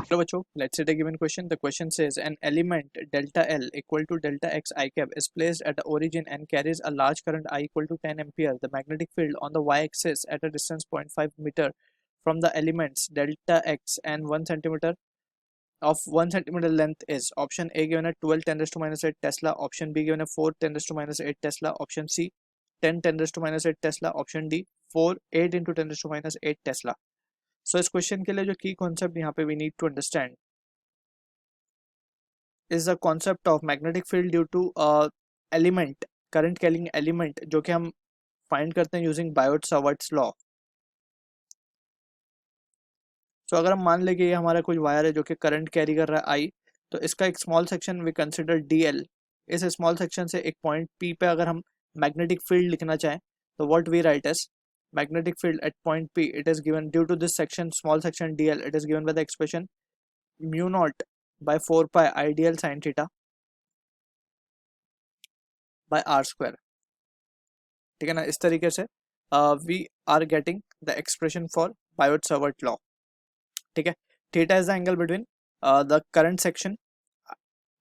Hello बच्चों, let's say the given question. The question says an element delta L equal to delta X I cap is placed at the origin and carries a large current I equal to 10 ampere. The magnetic field on the y-axis at a distance 0.5 meter from the elements delta X and 1 centimeter of 1 centimeter length is option A given at 12 10 raised to minus 8 Tesla, option B given at 4 10 raised to minus 8 Tesla, option C 10 10 raised to minus 8 Tesla, option D 4 8 into 10 raised to minus 8 Tesla. So इस question के लिए जो की concept यहाँ पे we need to understand is the concept of magnetic field due to element, current carrying element, जो कि हम फाइंड करते हैं यूजिंग बायोट-सावर्ट्स लॉ. सो अगर हम मान लें कि ये हमारा कोई वायर है जो कि करंट कैरी कर रहा है आई, तो इसका एक small section we consider D L. इस स्मॉल सेक्शन से एक पॉइंट पी पे अगर हम मैग्नेटिक फील्ड लिखना चाहें तो what we write as magnetic field at point P, it is given due to this section, small section dl, it is given by the expression mu naught by 4 pi idl sin theta by r square. ठीक है ना, इस तरीके से we are getting the expression for Biot Savart law. ठीक है, theta is the angle between the current section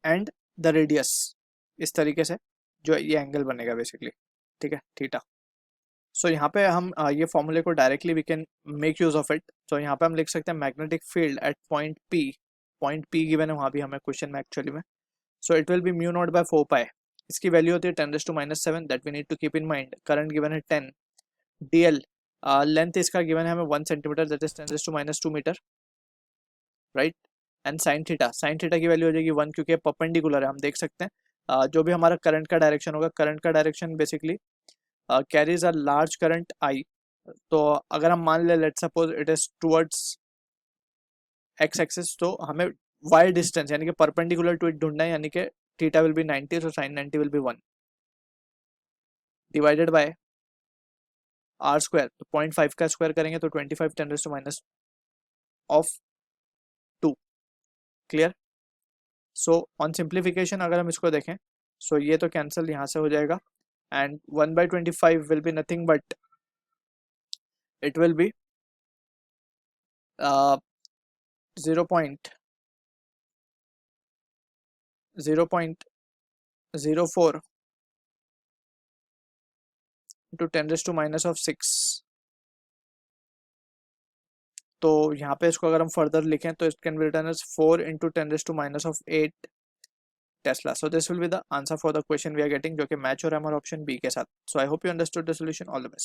and the radius. इस तरीके से जो ये एंगल बनेगा बेसिकली. ठीक है, थीटा. सो यहाँ पे हम ये फॉर्मूले को directly we can make use of it. So यहाँ पे हम लिख सकते हैं magnetic field at point P given है वहाँ भी हमें क्वेश्चन में एक्चुअली में. So it will be mu naught by 4 pi. इसकी वैल्यू होती है 10 raised to minus 7 that we need to keep in mind. Current given है 10. डीएल लेंथ इसका गिवन है हमें 1 centimetre that is 10 raised to minus 2 metre, right. And sine theta की value हो जाएगी 1 क्योंकि परपेंडिकुलर है. हम देख सकते हैं जो भी हमारा करंट का डायरेक्शन होगा, करंट का direction basically carries a large current I. तो अगर हम मान ले let suppose it is towards x axis, तो हमें वाई डिस्टेंस यानी कि परपेंडिकुलर टू इट ढूंढना है, यानी कि theta will be 90, so sin 90 will be 1 divided by R square. तो 0.5 का स्क्वायर करेंगे तो 25 10 raised to minus of 2. Clear. So on simplification अगर हम इसको देखें, सो ये तो कैंसिल यहाँ से हो जाएगा and 1/25 will be nothing but it will B 0.04 into 10 raised to minus of 6. तो यहाँ पे इसको अगर हम फर्दर लिखें तो it can be written as 4 into 10 raised to minus of 8 tesla. So this will be the answer for the question we are getting, जो कि मैच हो रहा है हमारा ऑप्शन बी के साथ. So I hope you understood the solution. All the best.